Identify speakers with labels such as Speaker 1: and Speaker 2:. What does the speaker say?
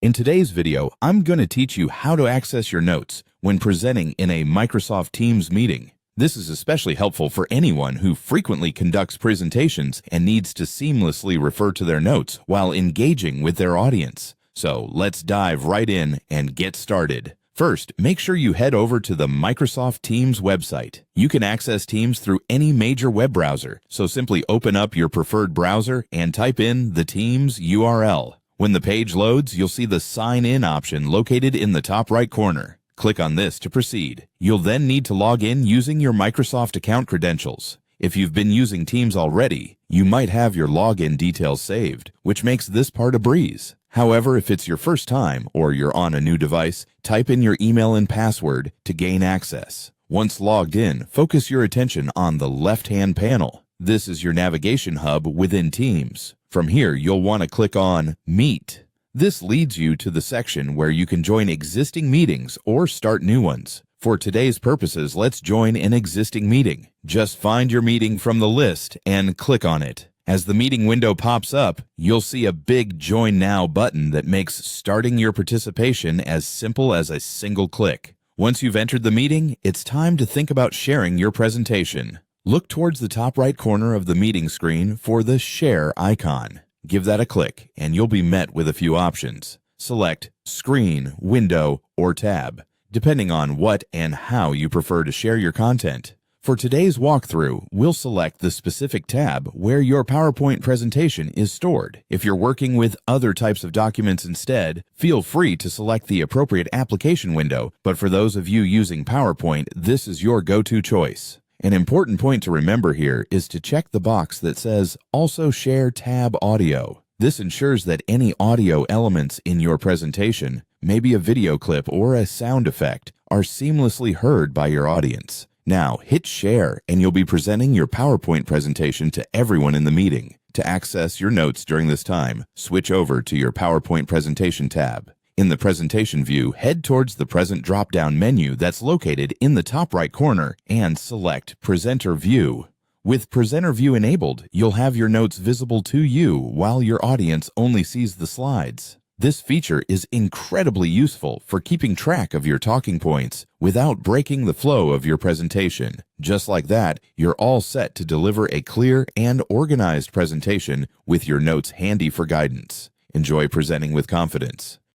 Speaker 1: In today's video, I'm going to teach you how to access your notes when presenting in a Microsoft Teams meeting. This is especially helpful for anyone who frequently conducts presentations and needs to seamlessly refer to their notes while engaging with their audience. So let's dive right in and get started. First, make sure you head over to the Microsoft Teams website. You can access Teams through any major web browser, so simply open up your preferred browser and type in the Teams URL. When the page loads, you'll see the Sign In option located in the top right corner. Click on this to proceed. You'll then need to log in using your Microsoft account credentials. If you've been using Teams already, you might have your login details saved, which makes this part a breeze. However, if it's your first time or you're on a new device, type in your email and password to gain access. Once logged in, focus your attention on the left-hand panel. This is your navigation hub within Teams. From here, you'll want to click on Meet. This leads you to the section where you can join existing meetings or start new ones. For today's purposes, let's join an existing meeting. Just find your meeting from the list and click on it. As the meeting window pops up, you'll see a big Join Now button that makes starting your participation as simple as a single click. Once you've entered the meeting, it's time to think about sharing your presentation. Look towards the top right corner of the meeting screen for the Share icon. Give that a click, and you'll be met with a few options. Select Screen, Window, or Tab, depending on what and how you prefer to share your content. For today's walkthrough, we'll select the specific tab where your PowerPoint presentation is stored. If you're working with other types of documents instead, feel free to select the appropriate application window, but for those of you using PowerPoint, this is your go-to choice. An important point to remember here is to check the box that says Also Share Tab Audio. This ensures that any audio elements in your presentation, maybe a video clip or a sound effect, are seamlessly heard by your audience. Now hit Share and you'll be presenting your PowerPoint presentation to everyone in the meeting. To access your notes during this time, switch over to your PowerPoint presentation tab. In the presentation view, head towards the present drop-down menu that's located in the top right corner and select Presenter View. With Presenter View enabled, you'll have your notes visible to you while your audience only sees the slides. This feature is incredibly useful for keeping track of your talking points without breaking the flow of your presentation. Just like that, you're all set to deliver a clear and organized presentation with your notes handy for guidance. Enjoy presenting with confidence.